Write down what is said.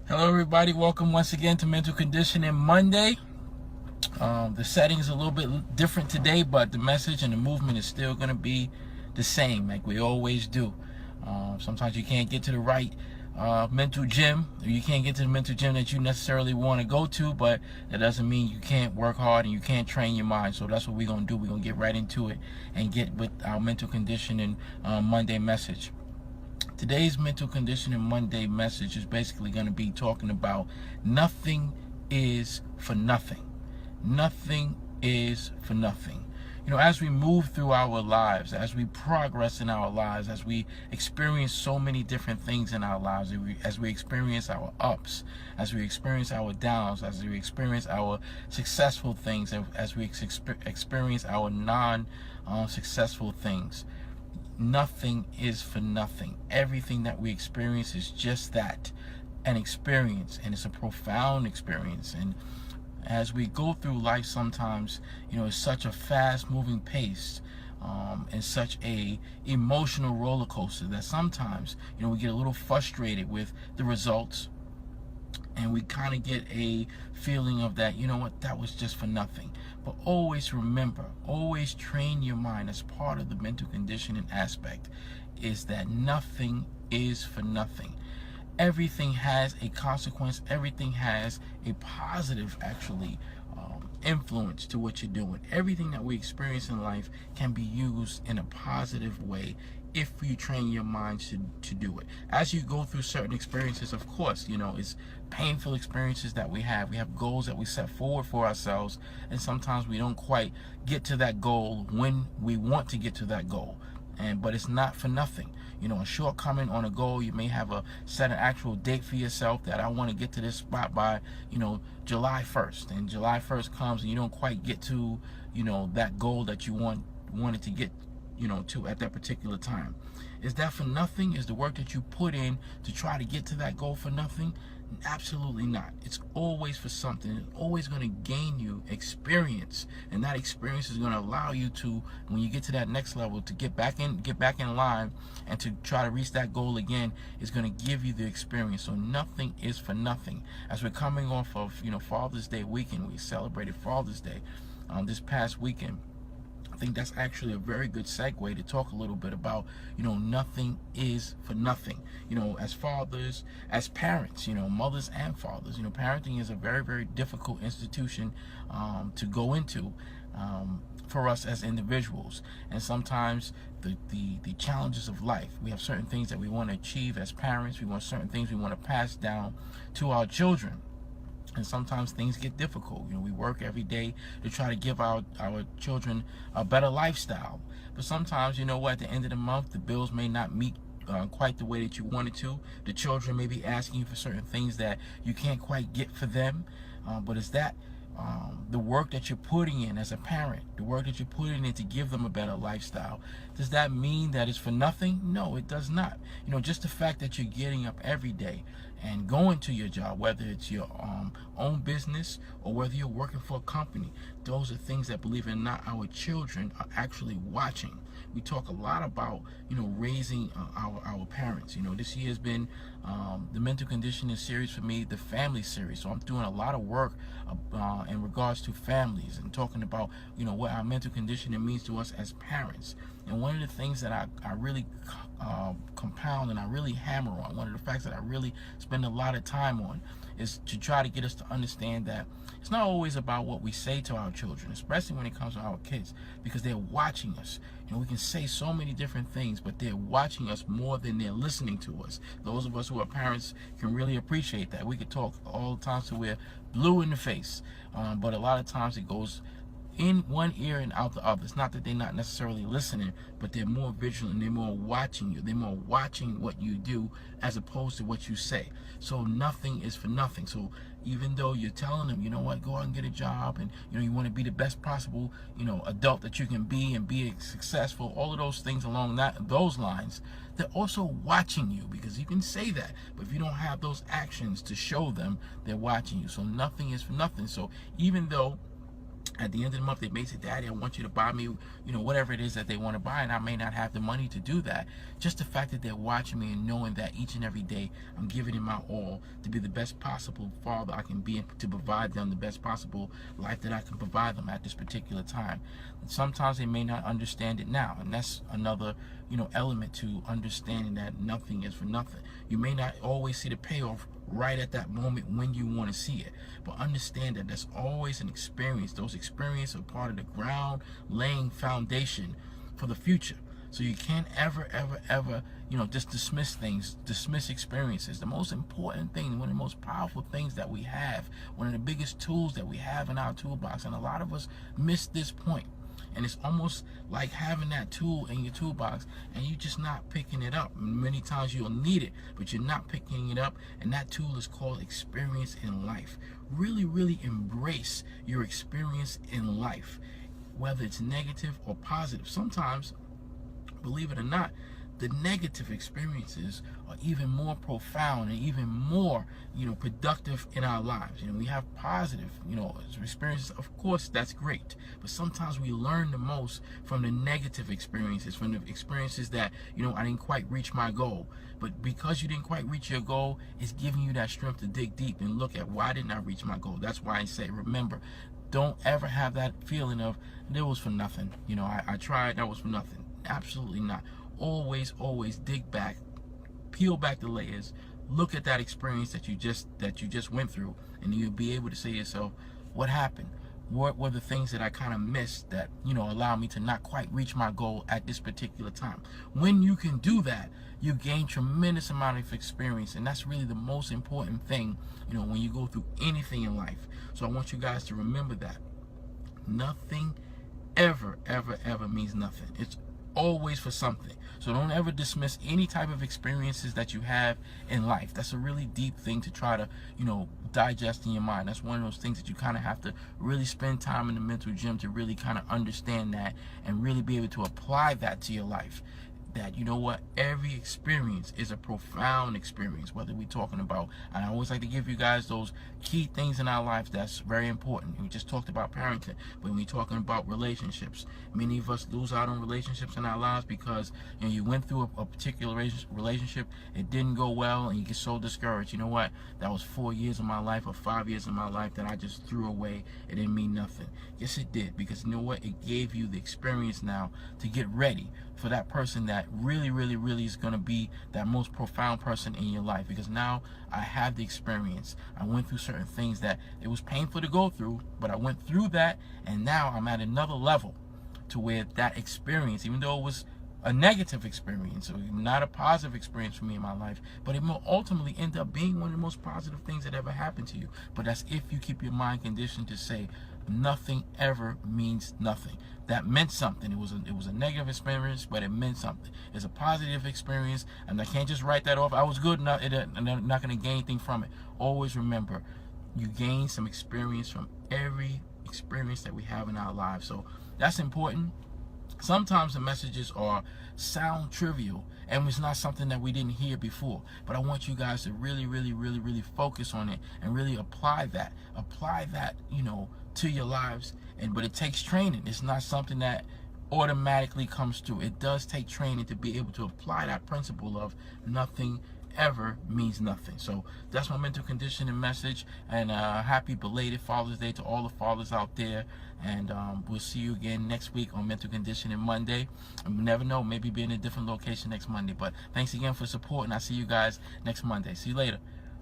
Hello, everybody. Welcome once again to Mental Conditioning Monday. The setting is a little bit different today, but the message and the movement is still going to be the same, like we always do. Sometimes you can't get to the right mental gym, or you can't get to the mental gym that you necessarily want to go to, but that doesn't mean you can't work hard and you can't train your mind. So that's what we're going to do. We're going to get right into it and get with our Mental Conditioning Monday message. Today's Mental Conditioning Monday message is basically going to be talking about nothing is for nothing. Nothing is for nothing. As we move through our lives, as we progress in our lives, as we experience so many different things in our lives, as we experience our ups, as we experience our downs, as we experience our successful things, as we experience our non-successful things, nothing is for nothing. Everything that we experience is just that, an experience, and it's a profound experience. And as we go through life, sometimes it's such a fast moving pace, and such a emotional roller coaster that sometimes we get a little frustrated with the results, and we kind of get a feeling of that, that was just for nothing. But always remember, always train your mind as part of the mental conditioning aspect, is that nothing is for nothing. Everything has a consequence. Everything has a positive, actually, influence to what you're doing. Everything that we experience in life can be used in a positive way if you train your mind to do it. As you go through certain experiences, of course, it's painful experiences that we have. We have goals that we set forward for ourselves, and sometimes we don't quite get to that goal when we want to get to that goal. But it's not for nothing. A shortcoming on a goal, you may have set an actual date for yourself that I want to get to this spot by, July 1st. And July 1st comes and you don't quite get to, that goal that you wanted to get, to at that particular time. Is that for nothing? Is the work that you put in to try to get to that goal for nothing? Absolutely not. It's always for something. It's always going to gain you experience, and that experience is going to allow you to, when you get to that next level, to get back in line and to try to reach that goal again. Is going to give you the experience. So nothing is for nothing. As we're coming off of Father's Day weekend, we celebrated Father's Day this past weekend. I think that's actually a very good segue to talk a little bit about, nothing is for nothing. As fathers, as parents, mothers and fathers, parenting is a very, very difficult institution to go into for us as individuals. And sometimes the challenges of life, we have certain things that we want to achieve as parents. We want certain things we want to pass down to our children. And sometimes things get difficult. We work every day to try to give our children a better lifestyle. But sometimes, at the end of the month, the bills may not meet quite the way that you wanted to. The children may be asking you for certain things that you can't quite get for them. But it's that the work that you're putting in as a parent, the work that you're putting in to give them a better lifestyle, does that mean that it's for nothing? No, it does not. Just the fact that you're getting up every day and going to your job, whether it's your own business or whether you're working for a company, those are things that, believe it or not, our children are actually watching. We talk a lot about, raising our parents. This year has been the mental conditioning series for me, the family series. So I'm doing a lot of work in regards to families and talking about, what our mental conditioning means to us as parents. And one of the things that I really compound and I really hammer on, one of the facts that I really spend a lot of time on, is to try to get us to understand that it's not always about what we say to our children, especially when it comes to our kids, because they're watching us. We can say so many different things, but they're watching us more than they're listening to us. Those of us who are parents can really appreciate that. We could talk all the time so we're blue in the face, but a lot of times it goes in one ear and out the other. It's not that they're not necessarily listening, but they're more vigilant. They're more watching you. They're more watching what you do as opposed to what you say. So nothing is for nothing. So even though you're telling them, go out and get a job, and you want to be the best possible, adult that you can be and be successful, all of those things along those lines, they're also watching you, because you can say that, but if you don't have those actions to show them, they're watching you. So nothing is for nothing. So even though At the end of the month, they may say, Daddy, I want you to buy me, whatever it is that they want to buy, and I may not have the money to do that. Just the fact that they're watching me and knowing that each and every day I'm giving it my all to be the best possible father I can be, and to provide them the best possible life that I can provide them at this particular time. Sometimes they may not understand it now, and that's another, element to understanding that nothing is for nothing. You may not always see the payoff right at that moment when you want to see it, but understand that there's always an experience. Those experiences are part of the ground laying foundation for the future. So you can't ever just dismiss experiences. The most important thing, one of the most powerful things that we have, one of the biggest tools that we have in our toolbox, and a lot of us miss this point. And it's almost like having that tool in your toolbox and you just not picking it up. Many times you'll need it, but you're not picking it up. And that tool is called experience in life. Really embrace your experience in life, whether it's negative or positive. Sometimes, believe it or not, the negative experiences are even more profound and even more, productive in our lives. We have positive, experiences. Of course, that's great. But sometimes we learn the most from the negative experiences, from the experiences that, I didn't quite reach my goal. But because you didn't quite reach your goal, it's giving you that strength to dig deep and look at, why didn't I reach my goal? That's why I say, remember, don't ever have that feeling of, it was for nothing. I tried, that was for nothing. Absolutely not. Always dig back, peel back the layers, look at that experience that you just went through, and you'll be able to say to yourself, what happened? What were the things that I kind of missed that, allow me to not quite reach my goal at this particular time? When you can do that, you gain tremendous amount of experience, and that's really the most important thing, when you go through anything in life. So I want you guys to remember that nothing ever means nothing. It's always for something. So don't ever dismiss any type of experiences that you have in life. That's a really deep thing to try to, digest in your mind. That's one of those things that you kind of have to really spend time in the mental gym to really kind of understand that and really be able to apply that to your life. That, every experience is a profound experience, whether we're talking about, and I always like to give you guys those key things in our life that's very important. We just talked about parenting, but when we're talking about relationships, many of us lose out on relationships in our lives because you went through a particular relationship, it didn't go well, and you get so discouraged. You know what? That was 4 years of my life or 5 years of my life that I just threw away. It didn't mean nothing. Yes, it did, because you know what? It gave you the experience now to get ready for that person that really is going to be that most profound person in your life. Because now I have the experience. I went through certain things that it was painful to go through, but I went through that, and now I'm at another level to where that experience, even though it was a negative experience, or not a positive experience for me in my life, but it will ultimately end up being one of the most positive things that ever happened to you. But that's if you keep your mind conditioned to say, nothing ever means nothing. That meant something. It was a negative experience, but it meant something. It's a positive experience, and I can't just write that off. I was good, and I'm not going to gain anything from it. Always remember, you gain some experience from every experience that we have in our lives. So that's important. Sometimes the messages sound trivial, and it's not something that we didn't hear before. But I want you guys to really focus on it and really apply that, to your lives. But it takes training. It's not something that automatically comes through. It does take training to be able to apply that principle of nothing ever means nothing. So that's my mental conditioning message, and happy belated Father's Day to all the fathers out there. And we'll see you again next week on Mental Conditioning Monday. And we never know, maybe be in a different location next Monday. But thanks again for support, and I'll see you guys next Monday. See you later.